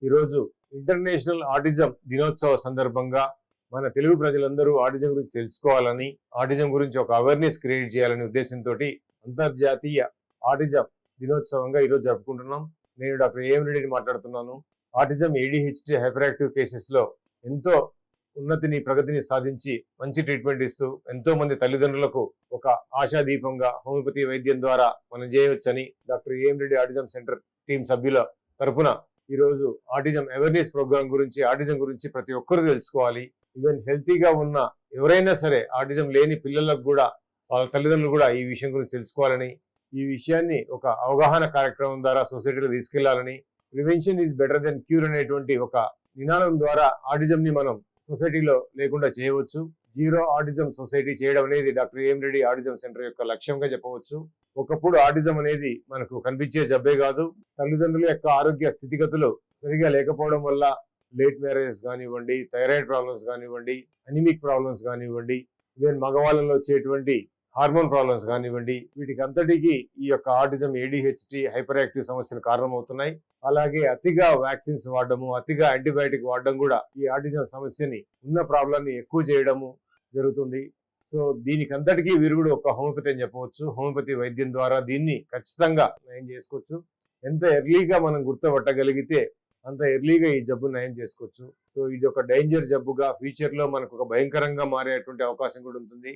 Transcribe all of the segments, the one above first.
ఈరోజు international autism దినోత్సవ సందర్భంగా మన తెలుగు ప్రజలందరూ ఆటిజం గురించి తెలుసుకోవాలని, ఆటిజం గురించి ఒక అవేర్నెస్ క్రియేట్ చేయాలనే ఉద్దేశంతో అంతర్జాతీయ ఆటిజం దినోత్సవంగా ఈరోజు జరుపుకుంటున్నాం. నేను డాక్టర్ ఏఎం రెడ్డిని మాట్లాడుతున్నాను. ఆటిజం, ADHD, హైపర్ యాక్టివ్ కేసెస్లో ఎంతో ఉన్నతిని, ప్రగతిని సాధించి మంచి ట్రీట్మెంట్ ఇస్తూ ఎంతో మంది తల్లిదండ్రులకు ఒక ఆశాదీపంగా హోమియోపతి వైద్యం ద్వారా మనం చేయవచ్చని doctor AM Reddy autism centre team సభ్యుల తరఫున ఈరోజు ఆటిజం అవేర్నెస్ ప్రోగ్రామ్ గురించి, ఆటిజం గురించి ప్రతి ఒక్కరూ తెలుసుకోవాలి. ఈవెన్ హెల్తీగా ఉన్న ఎవరైనా సరే ఆటిజం లేని పిల్లలకు కూడా, వాళ్ళ తల్లిదండ్రులు కూడా ఈ విషయం గురించి తెలుసుకోవాలని, ఈ విషయాన్ని ఒక అవగాహన కార్యక్రమం ద్వారా సొసైటీలో తీసుకెళ్లాలని, prevention is better then cure అనేటువంటి ఒక నినాదం ద్వారా ఆటిజంని మనం సొసైటీలో లేకుండా చేయవచ్చు. జీరో ఆటిజం సొసైటీ చేయడం అనేది doctor AM Reddy autism centre యొక్క లక్ష్యంగా చెప్పవచ్చు. ఒకప్పుడు ఆటిజం అనేది మనకు కనిపించే జబ్బే కాదు, తల్లిదండ్రుల యొక్క ఆరోగ్య స్థితిగతులు సరిగా లేకపోవడం వల్ల లేట్ మ్యారేజెస్ కానివ్వండి, థైరాయిడ్ ప్రాబ్లమ్స్ కానివ్వండి, అనిమిక్ ప్రాబ్లమ్స్ కానివ్వండి, ఈవెన్ మగవాళ్ళలో వచ్చేటువంటి హార్మోన్ ప్రాబ్లమ్స్ కానివ్వండి, వీటికి అంతటికీ ఈ యొక్క ఆటిజం, ADHD, హైపర్ యాక్టివ్ సమస్యలు కారణమవుతున్నాయి. అలాగే అతిగా వ్యాక్సిన్స్ వాడడము, అతిగా యాంటీబయాటిక్ వాడడం కూడా ఈ ఆటిజం సమస్యని, ఉన్న ప్రాబ్లాన్ని ఎక్కువ చేయడము జరుగుతుంది. సో దీనికి అంతటికీ విరుగుడు ఒక హోమియోపతి అని చెప్పవచ్చు. హోమియోపతి వైద్యం ద్వారా దీన్ని ఖచ్చితంగా నయం చేసుకోవచ్చు. ఎంత ఎర్లీగా మనం గుర్తుపట్టగలిగితే అంత ఎర్లీగా ఈ జబ్బు నయం చేసుకోవచ్చు. సో ఇది ఒక డేంజర్ జబ్బుగా ఫ్యూచర్లో మనకు ఒక భయంకరంగా మారేటువంటి అవకాశం కూడా ఉంటుంది.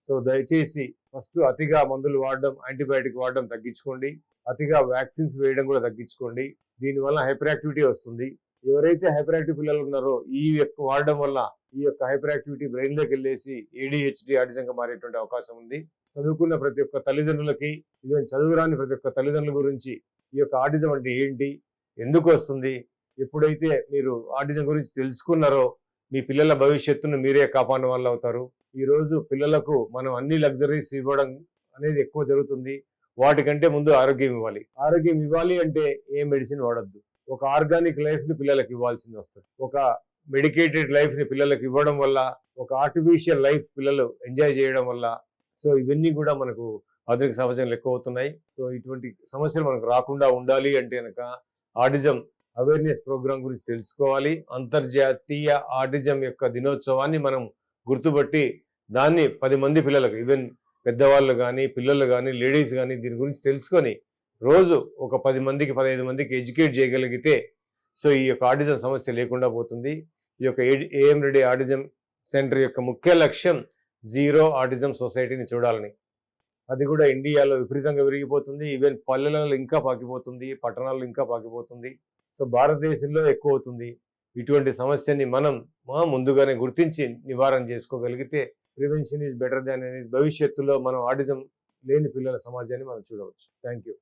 సో దయచేసి ఫస్ట్ అతిగా మందులు వాడడం, యాంటీబయాటిక్ వాడడం తగ్గించుకోండి. అతిగా వ్యాక్సిన్స్ వేయడం కూడా తగ్గించుకోండి. దీనివల్ల హైపర్ యాక్టివిటీ వస్తుంది. ఎవరైతే హైపర్ యాక్టివ్ పిల్లలు ఉన్నారో ఈ యొక్క వాడడం వల్ల ఈ యొక్క హైపర్ యాక్టివిటీ బ్రెయిన్లోకి వెళ్ళేసి ADHD, ఆటిజంగా మారేటువంటి అవకాశం ఉంది. చదువుకున్న ప్రతి ఒక్క తల్లిదండ్రులకి, ఈవెన్ చదువురాని ప్రతి ఒక్క తల్లిదండ్రుల గురించి ఈ యొక్క ఆటిజం అంటే ఏంటి, ఎందుకు వస్తుంది, ఎప్పుడైతే మీరు ఆటిజం గురించి తెలుసుకున్నారో మీ పిల్లల భవిష్యత్తును మీరే కాపాడిన వాళ్ళు అవుతారు. ఈరోజు పిల్లలకు మనం అన్ని లగ్జరీస్ ఇవ్వడం అనేది ఎక్కువ జరుగుతుంది. వాటికంటే ముందు ఆరోగ్యం ఇవ్వాలి. ఆరోగ్యం ఇవ్వాలి అంటే ఏ మెడిసిన్ వాడద్దు. ఒక ఆర్గానిక్ లైఫ్ని పిల్లలకు ఇవ్వాల్సింది వస్తుంది. ఒక మెడికేటెడ్ లైఫ్ని పిల్లలకు ఇవ్వడం వల్ల, ఒక ఆర్టిఫిషియల్ లైఫ్ పిల్లలు ఎంజాయ్ చేయడం వల్ల, సో ఇవన్నీ కూడా మనకు ఆధునిక సమాజంలో ఎక్కువ అవుతున్నాయి. సో ఇటువంటి సమస్యలు మనకు రాకుండా ఉండాలి అంటే కనుక ఆటిజం అవేర్నెస్ ప్రోగ్రాం గురించి తెలుసుకోవాలి. అంతర్జాతీయ ఆటిజం యొక్క దినోత్సవాన్ని మనం గుర్తుపట్టి దాన్ని 10 మంది పిల్లలకు, ఈవెన్ పెద్దవాళ్ళు కానీ, పిల్లలు కానీ, లేడీస్ కానీ దీని గురించి తెలుసుకొని రోజు ఒక 10 మందికి, 15 మందికి ఎడ్యుకేట్ చేయగలిగితే సో ఈ యొక్క ఆటిజం సమస్య లేకుండా పోతుంది. ఈ యొక్క ఏఎం రెడ్డి ఆటిజం సెంటర్ యొక్క ముఖ్య లక్ష్యం జీరో ఆటిజం సొసైటీని చూడాలని. అది కూడా ఇండియాలో విపరీతంగా విరిగిపోతుంది. ఈవెన్ పల్లెలలో ఇంకా పాకిపోతుంది, పట్టణాల్లో ఇంకా పాకిపోతుంది. సో భారతదేశంలో ఎక్కువ అవుతుంది. ఇటువంటి సమస్యని మనం ముందుగానే గుర్తించి నివారణ చేసుకోగలిగితే ప్రివెన్షన్ ఈజ్ బెటర్ దాన్ అనేది భవిష్యత్తులో మనం ఆటిజం లేని పిల్లల సమాజాన్ని మనం చూడవచ్చు. Thank you.